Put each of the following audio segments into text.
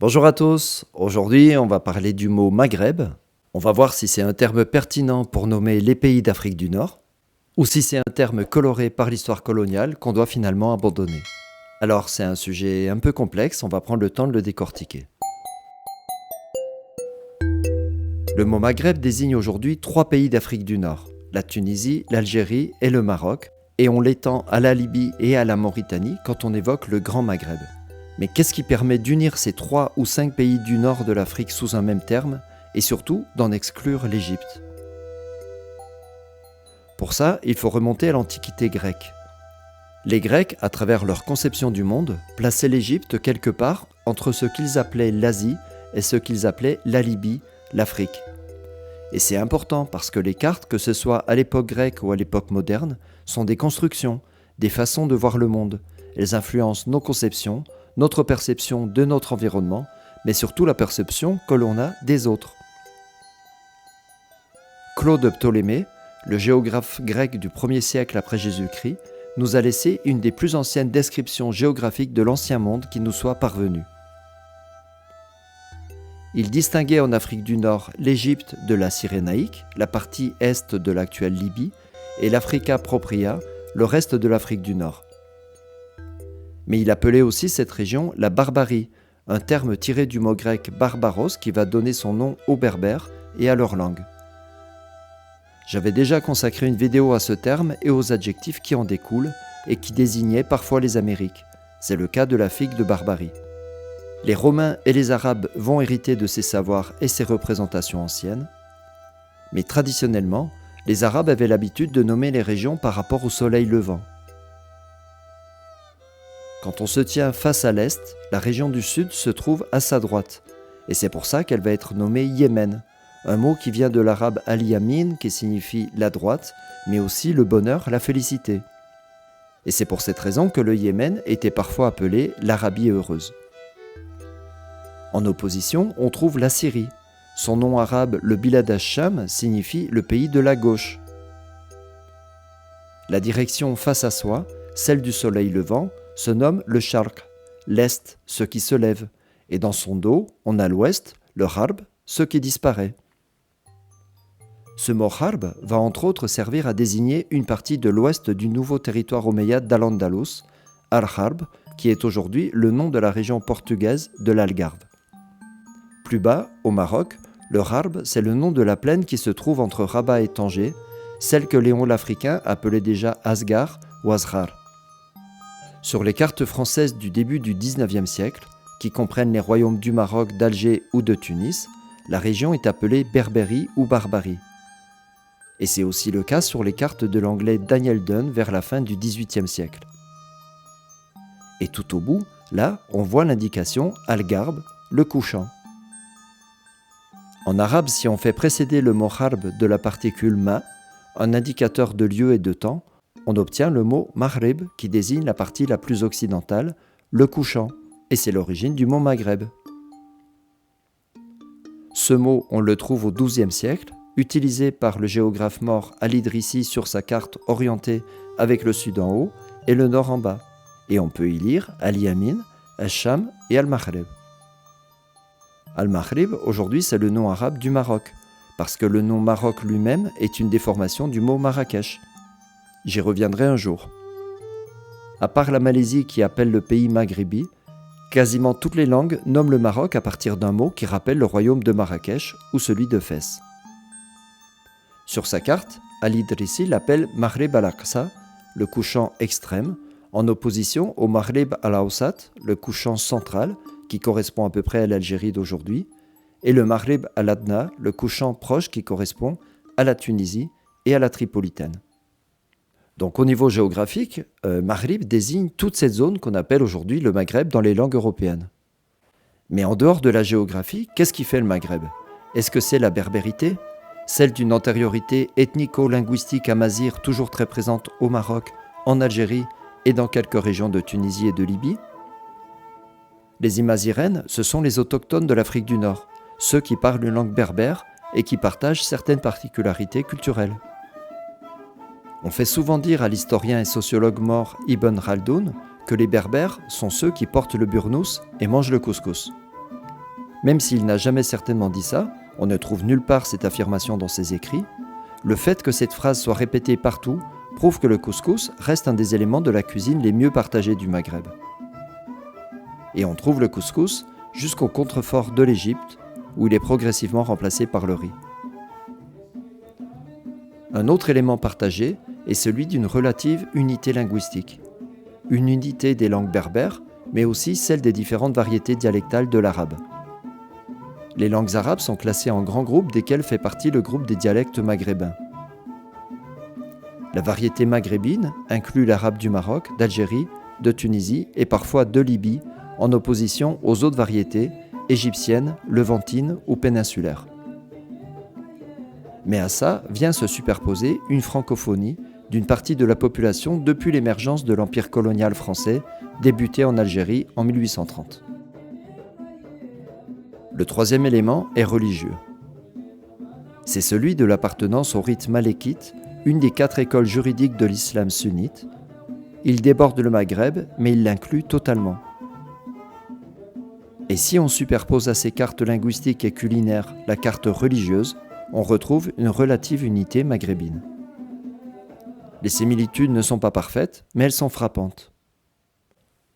Bonjour à tous, aujourd'hui on va parler du mot Maghreb. On va voir si c'est un terme pertinent pour nommer les pays d'Afrique du Nord ou si c'est un terme coloré par l'histoire coloniale qu'on doit finalement abandonner. Alors c'est un sujet un peu complexe, on va prendre le temps de le décortiquer. Le mot Maghreb désigne aujourd'hui 3 pays d'Afrique du Nord, la Tunisie, l'Algérie et le Maroc, et on l'étend à la Libye et à la Mauritanie quand on évoque le Grand Maghreb. Mais qu'est-ce qui permet d'unir ces 3 ou 5 pays du nord de l'Afrique sous un même terme, et surtout d'en exclure l'Égypte? Pour ça, il faut remonter à l'Antiquité grecque. Les Grecs, à travers leur conception du monde, plaçaient l'Égypte quelque part entre ce qu'ils appelaient l'Asie et ce qu'ils appelaient la Libye, l'Afrique. Et c'est important parce que les cartes, que ce soit à l'époque grecque ou à l'époque moderne, sont des constructions, des façons de voir le monde. Elles influencent nos conceptions, notre perception de notre environnement, mais surtout la perception que l'on a des autres. Claude Ptolémée, le géographe grec du 1er siècle après Jésus-Christ, nous a laissé une des plus anciennes descriptions géographiques de l'Ancien Monde qui nous soit parvenue. Il distinguait en Afrique du Nord l'Égypte de la Cyrénaïque, la partie est de l'actuelle Libye, et l'Africa Propria, le reste de l'Afrique du Nord. Mais il appelait aussi cette région la Barbarie, un terme tiré du mot grec barbaros qui va donner son nom aux Berbères et à leur langue. J'avais déjà consacré une vidéo à ce terme et aux adjectifs qui en découlent et qui désignaient parfois les Amériques. C'est le cas de la figue de Barbarie. Les Romains et les Arabes vont hériter de ces savoirs et ces représentations anciennes. Mais traditionnellement, les Arabes avaient l'habitude de nommer les régions par rapport au soleil levant. Quand on se tient face à l'est, la région du sud se trouve à sa droite. Et c'est pour ça qu'elle va être nommée Yémen, un mot qui vient de l'arabe al-yamin, qui signifie la droite, mais aussi le bonheur, la félicité. Et c'est pour cette raison que le Yémen était parfois appelé l'Arabie heureuse. En opposition, on trouve la Syrie. Son nom arabe, le Bilad ash-Sham, signifie le pays de la gauche. La direction face à soi, celle du soleil levant, se nomme le Sharq, l'Est, ce qui se lève, et dans son dos, on a l'Ouest, le Harb, ce qui disparaît. Ce mot Harb va entre autres servir à désigner une partie de l'ouest du nouveau territoire omeyyade d'Al-Andalus, Al-Harb, qui est aujourd'hui le nom de la région portugaise de l'Algarve. Plus bas, au Maroc, le Harb, c'est le nom de la plaine qui se trouve entre Rabat et Tanger, celle que Léon l'Africain appelait déjà Asgar ou Asghar. Sur les cartes françaises du début du XIXe siècle, qui comprennent les royaumes du Maroc, d'Alger ou de Tunis, la région est appelée Berbérie ou Barbarie. Et c'est aussi le cas sur les cartes de l'anglais Daniel Dunn vers la fin du XVIIIe siècle. Et tout au bout, là, on voit l'indication Al-Garb, le couchant. En arabe, si on fait précéder le mot harb de la particule ma, un indicateur de lieu et de temps, on obtient le mot Maghreb qui désigne la partie la plus occidentale, le couchant, et c'est l'origine du mot Maghreb. Ce mot, on le trouve au XIIe siècle, utilisé par le géographe mort Al-Idrissi sur sa carte orientée avec le sud en haut et le nord en bas, et on peut y lire Al-Yamin, Al-Sham et Al-Maghreb. Al-Maghreb, aujourd'hui, c'est le nom arabe du Maroc, parce que le nom Maroc lui-même est une déformation du mot Marrakech. J'y reviendrai un jour. À part la Malaisie qui appelle le pays Maghribi, quasiment toutes les langues nomment le Maroc à partir d'un mot qui rappelle le royaume de Marrakech ou celui de Fès. Sur sa carte, Al-Idrissi l'appelle Maghreb al-Aqsa, le couchant extrême, en opposition au Maghreb al-Awsat, le couchant central, qui correspond à peu près à l'Algérie d'aujourd'hui, et le Maghreb al-Adna, le couchant proche qui correspond à la Tunisie et à la Tripolitaine. Donc au niveau géographique, Maghreb désigne toute cette zone qu'on appelle aujourd'hui le Maghreb dans les langues européennes. Mais en dehors de la géographie, qu'est-ce qui fait le Maghreb? Est-ce que c'est la berbérité, celle d'une antériorité ethnico-linguistique amazigh toujours très présente au Maroc, en Algérie et dans quelques régions de Tunisie et de Libye? Les Imazirènes, ce sont les autochtones de l'Afrique du Nord, ceux qui parlent une langue berbère et qui partagent certaines particularités culturelles. On fait souvent dire à l'historien et sociologue mort Ibn Khaldoun que les Berbères sont ceux qui portent le burnous et mangent le couscous. Même s'il n'a jamais certainement dit ça, on ne trouve nulle part cette affirmation dans ses écrits, le fait que cette phrase soit répétée partout prouve que le couscous reste un des éléments de la cuisine les mieux partagés du Maghreb. Et on trouve le couscous jusqu'au contrefort de l'Égypte, où il est progressivement remplacé par le riz. Un autre élément partagé est celui d'une relative unité linguistique. Une unité des langues berbères, mais aussi celle des différentes variétés dialectales de l'arabe. Les langues arabes sont classées en grands groupes desquels fait partie le groupe des dialectes maghrébins. La variété maghrébine inclut l'arabe du Maroc, d'Algérie, de Tunisie et parfois de Libye, en opposition aux autres variétés égyptiennes, levantines ou péninsulaires. Mais à ça vient se superposer une francophonie d'une partie de la population depuis l'émergence de l'empire colonial français, débuté en Algérie en 1830. Le troisième élément est religieux. C'est celui de l'appartenance au rite malékite, une des 4 écoles juridiques de l'islam sunnite. Il déborde le Maghreb, mais il l'inclut totalement. Et si on superpose à ces cartes linguistiques et culinaires la carte religieuse, on retrouve une relative unité maghrébine. Les similitudes ne sont pas parfaites, mais elles sont frappantes.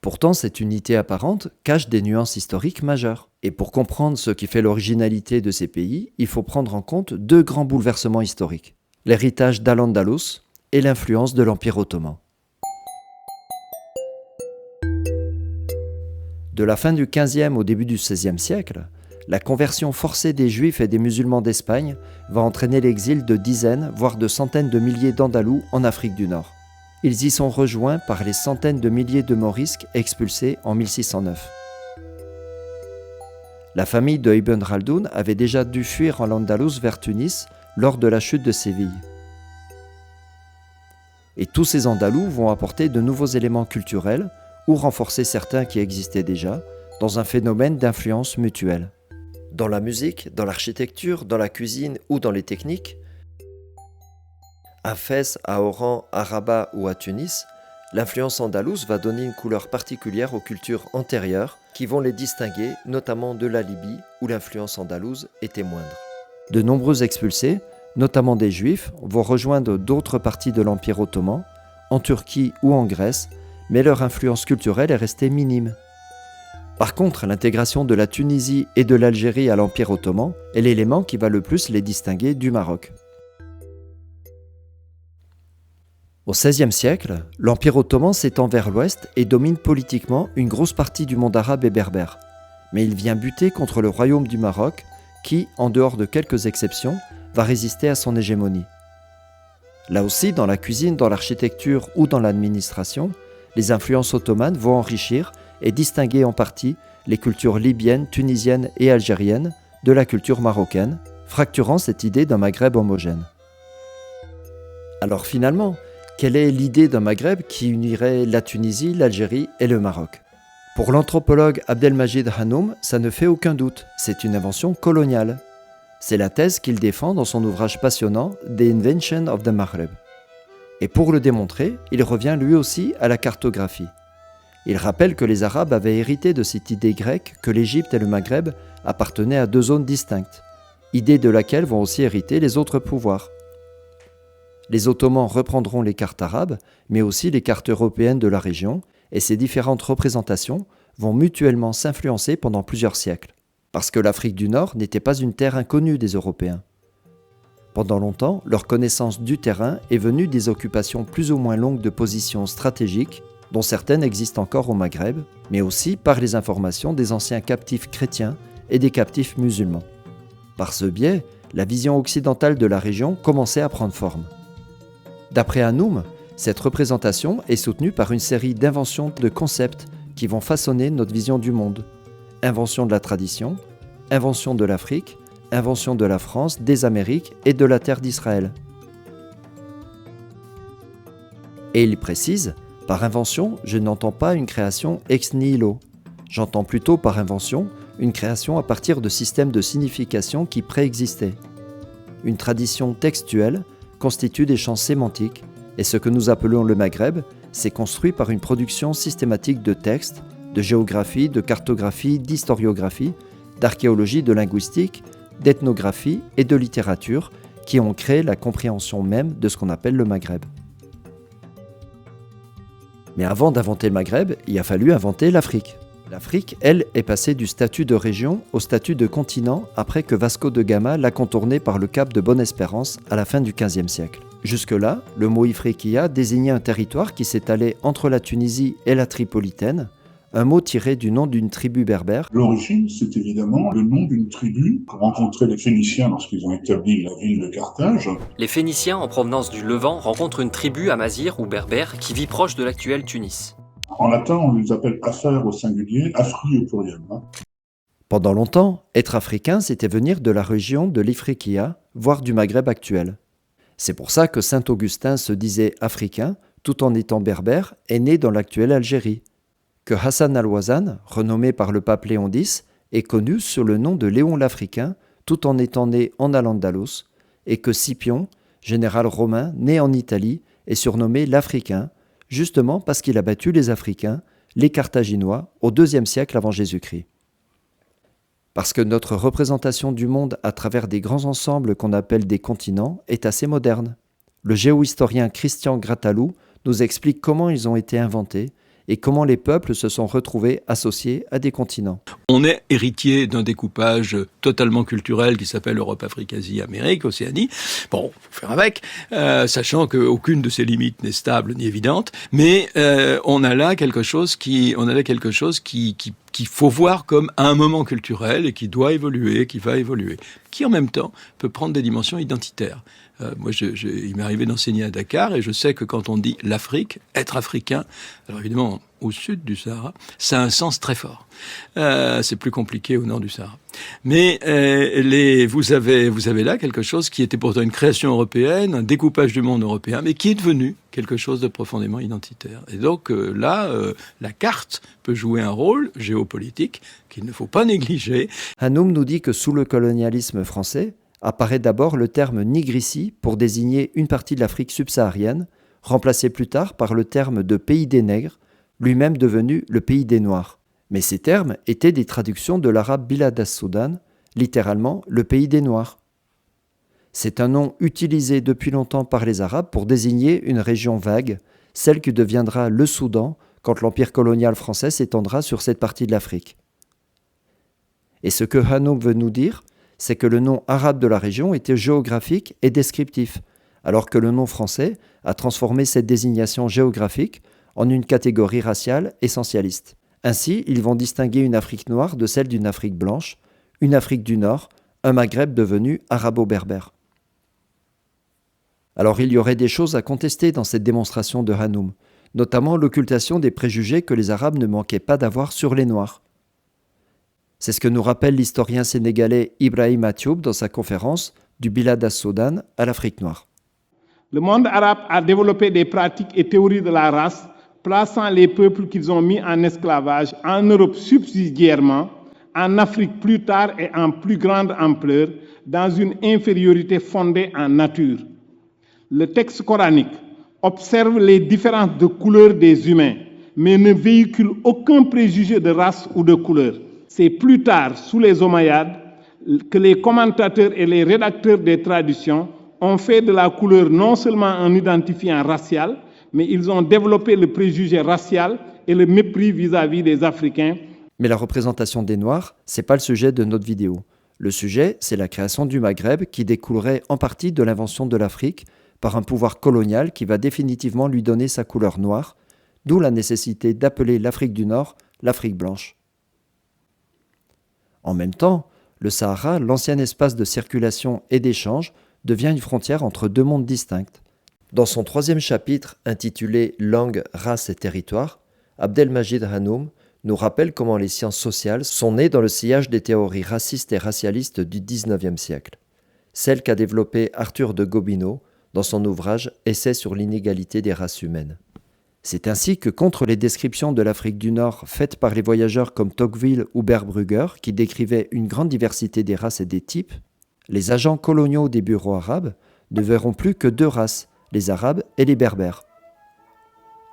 Pourtant, cette unité apparente cache des nuances historiques majeures. Et pour comprendre ce qui fait l'originalité de ces pays, il faut prendre en compte 2 grands bouleversements historiques: l'héritage d'Al-Andalus et l'influence de l'Empire ottoman. De la fin du XVe au début du XVIe siècle, la conversion forcée des Juifs et des musulmans d'Espagne va entraîner l'exil de dizaines, voire de centaines de milliers d'Andalous en Afrique du Nord. Ils y sont rejoints par les centaines de milliers de Morisques expulsés en 1609. La famille de Ibn Khaldoun avait déjà dû fuir en Andalous vers Tunis lors de la chute de Séville. Et tous ces Andalous vont apporter de nouveaux éléments culturels ou renforcer certains qui existaient déjà dans un phénomène d'influence mutuelle. Dans la musique, dans l'architecture, dans la cuisine ou dans les techniques, à Fès, à Oran, à Rabat ou à Tunis, l'influence andalouse va donner une couleur particulière aux cultures antérieures qui vont les distinguer, notamment de la Libye où l'influence andalouse était moindre. De nombreux expulsés, notamment des Juifs, vont rejoindre d'autres parties de l'Empire ottoman, en Turquie ou en Grèce, mais leur influence culturelle est restée minime. Par contre, l'intégration de la Tunisie et de l'Algérie à l'Empire ottoman est l'élément qui va le plus les distinguer du Maroc. Au XVIe siècle, l'Empire ottoman s'étend vers l'ouest et domine politiquement une grosse partie du monde arabe et berbère. Mais il vient buter contre le royaume du Maroc qui, en dehors de quelques exceptions, va résister à son hégémonie. Là aussi, dans la cuisine, dans l'architecture ou dans l'administration, les influences ottomanes vont enrichir et distinguer en partie les cultures libyennes, tunisiennes et algériennes de la culture marocaine, fracturant cette idée d'un Maghreb homogène. Alors finalement, quelle est l'idée d'un Maghreb qui unirait la Tunisie, l'Algérie et le Maroc ? Pour l'anthropologue Abdelmajid Hanoum, ça ne fait aucun doute, c'est une invention coloniale. C'est la thèse qu'il défend dans son ouvrage passionnant « The Invention of the Maghreb ». Et pour le démontrer, il revient lui aussi à la cartographie. Il rappelle que les Arabes avaient hérité de cette idée grecque que l'Égypte et le Maghreb appartenaient à 2 zones distinctes, idée de laquelle vont aussi hériter les autres pouvoirs. Les Ottomans reprendront les cartes arabes, mais aussi les cartes européennes de la région, et ces différentes représentations vont mutuellement s'influencer pendant plusieurs siècles, parce que l'Afrique du Nord n'était pas une terre inconnue des Européens. Pendant longtemps, leur connaissance du terrain est venue des occupations plus ou moins longues de positions stratégiques, dont certaines existent encore au Maghreb, mais aussi par les informations des anciens captifs chrétiens et des captifs musulmans. Par ce biais, la vision occidentale de la région commençait à prendre forme. D'après Hanoum, cette représentation est soutenue par une série d'inventions de concepts qui vont façonner notre vision du monde. Invention de la tradition, invention de l'Afrique, invention de la France, des Amériques et de la terre d'Israël. Et il précise, par invention, je n'entends pas une création ex nihilo. J'entends plutôt par invention une création à partir de systèmes de signification qui préexistaient. Une tradition textuelle constitue des champs sémantiques, et ce que nous appelons le Maghreb s'est construit par une production systématique de textes, de géographie, de cartographie, d'historiographie, d'archéologie, de linguistique, d'ethnographie et de littérature qui ont créé la compréhension même de ce qu'on appelle le Maghreb. Mais avant d'inventer le Maghreb, il a fallu inventer l'Afrique. L'Afrique, elle, est passée du statut de région au statut de continent après que Vasco de Gama l'a contourné par le cap de Bonne-Espérance à la fin du XVe siècle. Jusque-là, le mot Ifriqiya désignait un territoire qui s'étalait entre la Tunisie et la Tripolitaine, un mot tiré du nom d'une tribu berbère. L'origine, c'est évidemment le nom d'une tribu que rencontraient les Phéniciens lorsqu'ils ont établi la ville de Carthage. Les Phéniciens, en provenance du Levant, rencontrent une tribu amazigh ou berbère qui vit proche de l'actuelle Tunis. En latin, on les appelle affaires au singulier, afri au pluriel. Pendant longtemps, être africain, c'était venir de la région de l'Ifriqiya, voire du Maghreb actuel. C'est pour ça que saint Augustin se disait africain, tout en étant berbère, et né dans l'actuelle Algérie. Que Hassan al-Wazan, renommé par le pape Léon X, est connu sous le nom de Léon l'Africain, tout en étant né en Al-Andalus, et que Scipion, général romain né en Italie, est surnommé l'Africain, justement parce qu'il a battu les Africains, les Carthaginois, au IIe siècle avant Jésus-Christ. Parce que notre représentation du monde à travers des grands ensembles qu'on appelle des continents est assez moderne. Le géohistorien Christian Grattalou nous explique comment ils ont été inventés et comment les peuples se sont retrouvés associés à des continents. On est héritier d'un découpage totalement culturel qui s'appelle Europe, Afrique, Asie, Amérique, Océanie. Bon, faut faire avec, sachant qu'aucune de ces limites n'est stable ni évidente, mais on a là quelque chose qu'il faut voir comme un moment culturel et qui doit évoluer, qui va évoluer, qui en même temps peut prendre des dimensions identitaires. Moi, il m'est arrivé d'enseigner à Dakar et je sais que quand on dit l'Afrique, être africain, alors évidemment au sud du Sahara, ça a un sens très fort. C'est plus compliqué au nord du Sahara. Mais vous avez là quelque chose qui était pourtant une création européenne, un découpage du monde européen, mais qui est devenu quelque chose de profondément identitaire. Et donc là, la carte peut jouer un rôle géopolitique qu'il ne faut pas négliger. Hanoum nous dit que sous le colonialisme français, apparaît d'abord le terme nigrici pour désigner une partie de l'Afrique subsaharienne, remplacé plus tard par le terme de pays des nègres, lui-même devenu le pays des noirs. Mais ces termes étaient des traductions de l'arabe Bilad as-Soudan, littéralement le pays des noirs. C'est un nom utilisé depuis longtemps par les Arabes pour désigner une région vague, celle qui deviendra le Soudan quand l'empire colonial français s'étendra sur cette partie de l'Afrique. Et ce que Hanoum veut nous dire, c'est que le nom arabe de la région était géographique et descriptif, alors que le nom français a transformé cette désignation géographique en une catégorie raciale essentialiste. Ainsi, ils vont distinguer une Afrique noire de celle d'une Afrique blanche, une Afrique du Nord, un Maghreb devenu arabo-berbère. Alors il y aurait des choses à contester dans cette démonstration de Hanoum, notamment l'occultation des préjugés que les Arabes ne manquaient pas d'avoir sur les Noirs. C'est ce que nous rappelle l'historien sénégalais Ibrahim Atioub dans sa conférence du Bilad as-Soudan à l'Afrique noire. Le monde arabe a développé des pratiques et théories de la race, plaçant les peuples qu'ils ont mis en esclavage en Europe subsidiairement, en Afrique plus tard et en plus grande ampleur, dans une infériorité fondée en nature. Le texte coranique observe les différences de couleur des humains, mais ne véhicule aucun préjugé de race ou de couleur. C'est plus tard, sous les Omeyyades, que les commentateurs et les rédacteurs des traditions ont fait de la couleur non seulement un identifiant racial, mais ils ont développé le préjugé racial et le mépris vis-à-vis des Africains. Mais la représentation des Noirs, c'est pas le sujet de notre vidéo. Le sujet, c'est la création du Maghreb qui découlerait en partie de l'invention de l'Afrique par un pouvoir colonial qui va définitivement lui donner sa couleur noire, d'où la nécessité d'appeler l'Afrique du Nord l'Afrique blanche. En même temps, le Sahara, l'ancien espace de circulation et d'échange, devient une frontière entre deux mondes distincts. Dans son 3e chapitre intitulé « Langue, race et territoire », Abdelmajid Hanoum nous rappelle comment les sciences sociales sont nées dans le sillage des théories racistes et racialistes du XIXe siècle, celles qu'a développées Arthur de Gobineau dans son ouvrage « Essai sur l'inégalité des races humaines ». C'est ainsi que contre les descriptions de l'Afrique du Nord faites par les voyageurs comme Tocqueville ou Berbrugger, qui décrivaient une grande diversité des races et des types, les agents coloniaux des bureaux arabes ne verront plus que deux races, les Arabes et les Berbères.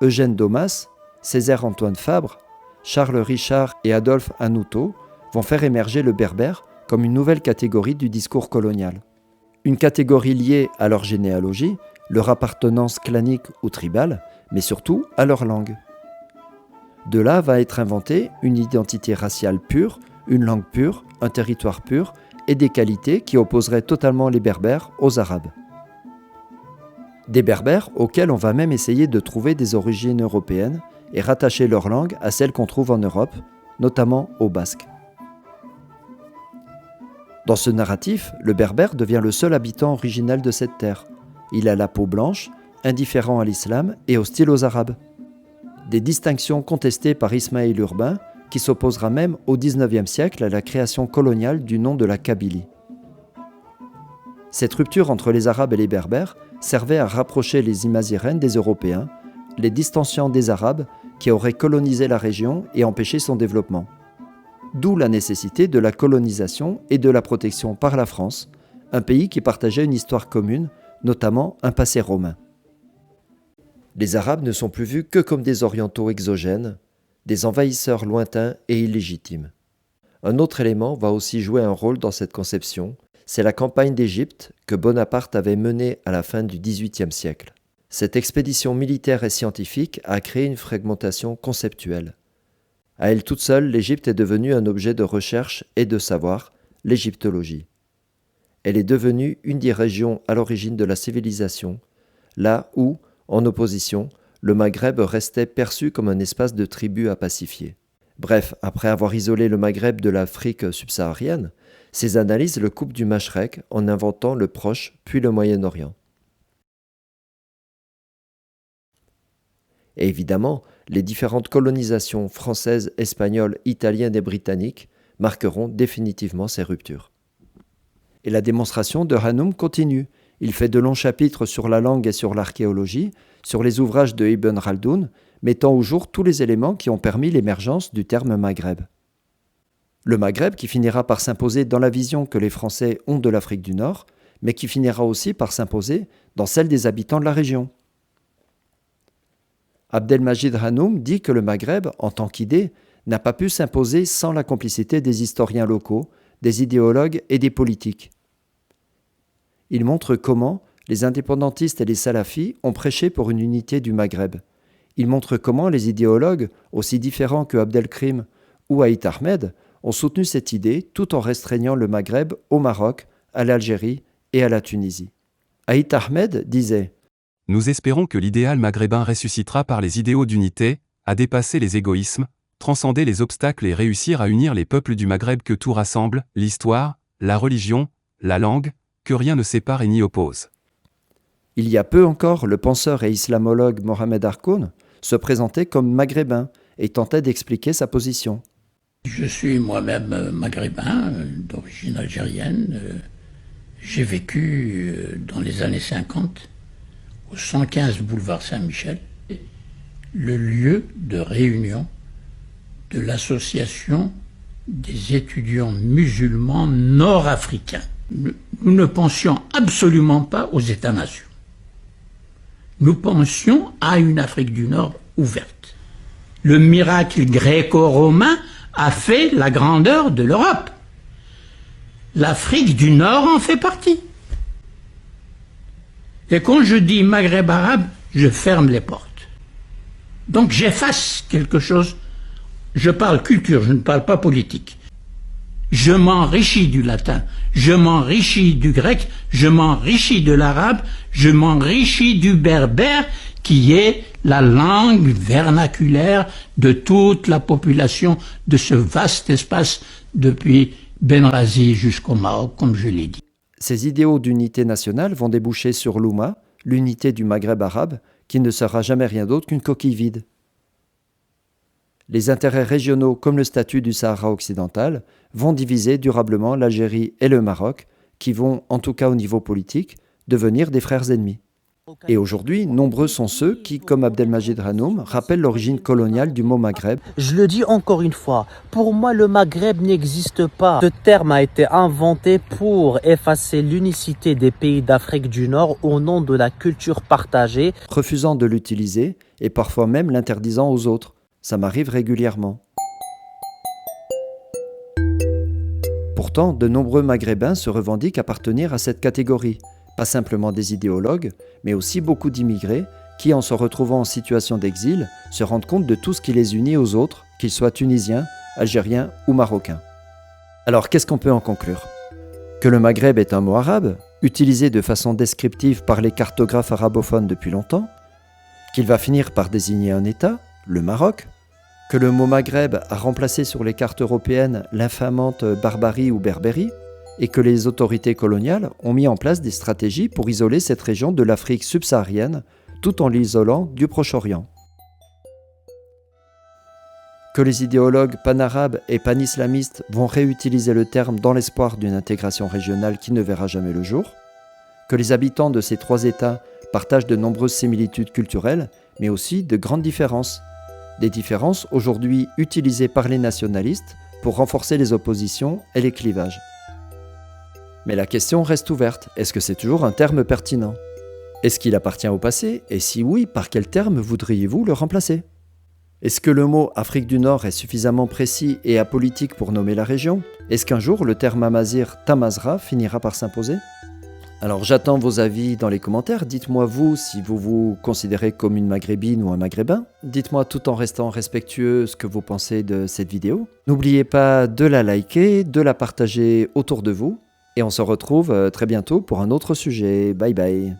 Eugène Daumas, Césaire Antoine Fabre, Charles Richard et Adolphe Hanoutot vont faire émerger le berbère comme une nouvelle catégorie du discours colonial. Une catégorie liée à leur généalogie, leur appartenance clanique ou tribale, mais surtout à leur langue. De là va être inventée une identité raciale pure, une langue pure, un territoire pur et des qualités qui opposeraient totalement les Berbères aux Arabes. Des Berbères auxquels on va même essayer de trouver des origines européennes et rattacher leur langue à celles qu'on trouve en Europe, notamment au basque. Dans ce narratif, le Berbère devient le seul habitant originel de cette terre. Il a la peau blanche, indifférent à l'islam et hostile aux Arabes. Des distinctions contestées par Ismaël Urbain, qui s'opposera même au XIXe siècle à la création coloniale du nom de la Kabylie. Cette rupture entre les Arabes et les Berbères servait à rapprocher les Imazirènes des Européens, les distanciant des Arabes qui auraient colonisé la région et empêché son développement. D'où la nécessité de la colonisation et de la protection par la France, un pays qui partageait une histoire commune, notamment un passé romain. Les Arabes ne sont plus vus que comme des orientaux exogènes, des envahisseurs lointains et illégitimes. Un autre élément va aussi jouer un rôle dans cette conception, c'est la campagne d'Égypte que Bonaparte avait menée à la fin du XVIIIe siècle. Cette expédition militaire et scientifique a créé une fragmentation conceptuelle. À elle toute seule, l'Égypte est devenue un objet de recherche et de savoir, l'égyptologie. Elle est devenue une des régions à l'origine de la civilisation, là où, en opposition, le Maghreb restait perçu comme un espace de tribus à pacifier. Bref, après avoir isolé le Maghreb de l'Afrique subsaharienne, ces analyses le coupent du Mashrek en inventant le Proche puis le Moyen-Orient. Et évidemment, les différentes colonisations françaises, espagnoles, italiennes et britanniques marqueront définitivement ces ruptures. Et la démonstration de Hanoum continue. Il fait de longs chapitres sur la langue et sur l'archéologie, sur les ouvrages de Ibn Khaldoun, mettant au jour tous les éléments qui ont permis l'émergence du terme Maghreb. Le Maghreb qui finira par s'imposer dans la vision que les Français ont de l'Afrique du Nord, mais qui finira aussi par s'imposer dans celle des habitants de la région. Abdelmajid Hanoum dit que le Maghreb, en tant qu'idée, n'a pas pu s'imposer sans la complicité des historiens locaux, des idéologues et des politiques. Il montre comment les indépendantistes et les salafis ont prêché pour une unité du Maghreb. Il montre comment les idéologues, aussi différents que Abdelkrim ou Aït Ahmed, ont soutenu cette idée tout en restreignant le Maghreb au Maroc, à l'Algérie et à la Tunisie. Aït Ahmed disait « Nous espérons que l'idéal maghrébin ressuscitera par les idéaux d'unité, à dépasser les égoïsmes, transcender les obstacles et réussir à unir les peuples du Maghreb que tout rassemble, l'histoire, la religion, la langue, que rien ne sépare et n'y oppose. » Il y a peu encore, le penseur et islamologue Mohamed Harkoun se présentait comme maghrébin et tentait d'expliquer sa position. Je suis moi-même maghrébin, d'origine algérienne. J'ai vécu dans les années 50 au 115 boulevard Saint-Michel, le lieu de réunion de l'association des étudiants musulmans nord-africains. Nous ne pensions absolument pas aux États-nations. Nous pensions à une Afrique du Nord ouverte. Le miracle gréco-romain a fait la grandeur de l'Europe. L'Afrique du Nord en fait partie. Et quand je dis Maghreb arabe, je ferme les portes. Donc j'efface quelque chose. Je parle culture, je ne parle pas politique. Je m'enrichis du latin, je m'enrichis du grec, je m'enrichis de l'arabe, je m'enrichis du berbère qui est la langue vernaculaire de toute la population de ce vaste espace depuis Benrazi jusqu'au Maroc, comme je l'ai dit. Ces idéaux d'unité nationale vont déboucher sur l'Oumma, l'unité du Maghreb arabe, qui ne sera jamais rien d'autre qu'une coquille vide. Les intérêts régionaux comme le statut du Sahara occidental vont diviser durablement l'Algérie et le Maroc, qui vont, en tout cas au niveau politique, devenir des frères ennemis. Et aujourd'hui, nombreux sont ceux qui, comme Abdelmajid Hanoum, rappellent l'origine coloniale du mot Maghreb. Je le dis encore une fois, pour moi le Maghreb n'existe pas. Ce terme a été inventé pour effacer l'unicité des pays d'Afrique du Nord au nom de la culture partagée. Refusant de l'utiliser et parfois même l'interdisant aux autres. Ça m'arrive régulièrement. Pourtant, de nombreux Maghrébins se revendiquent appartenir à cette catégorie, pas simplement des idéologues, mais aussi beaucoup d'immigrés qui, en se retrouvant en situation d'exil, se rendent compte de tout ce qui les unit aux autres, qu'ils soient tunisiens, algériens ou marocains. Alors qu'est-ce qu'on peut en conclure? Que le Maghreb est un mot arabe, utilisé de façon descriptive par les cartographes arabophones depuis longtemps, qu'il va finir par désigner un État, le Maroc, que le mot Maghreb a remplacé sur les cartes européennes l'infamante Barbarie ou Berbérie, et que les autorités coloniales ont mis en place des stratégies pour isoler cette région de l'Afrique subsaharienne, tout en l'isolant du Proche-Orient. Que les idéologues panarabes et panislamistes vont réutiliser le terme dans l'espoir d'une intégration régionale qui ne verra jamais le jour, que les habitants de ces trois États partagent de nombreuses similitudes culturelles, mais aussi de grandes différences. Des différences aujourd'hui utilisées par les nationalistes pour renforcer les oppositions et les clivages. Mais la question reste ouverte, est-ce que c'est toujours un terme pertinent? Est-ce qu'il appartient au passé? Et si oui, par quel terme voudriez-vous le remplacer? Est-ce que le mot Afrique du Nord est suffisamment précis et apolitique pour nommer la région? Est-ce qu'un jour le terme Amazigh Tamazra finira par s'imposer? Alors j'attends vos avis dans les commentaires, dites-moi vous si vous vous considérez comme une maghrébine ou un maghrébin. Dites-moi tout en restant respectueux ce que vous pensez de cette vidéo. N'oubliez pas de la liker, de la partager autour de vous. Et on se retrouve très bientôt pour un autre sujet. Bye bye.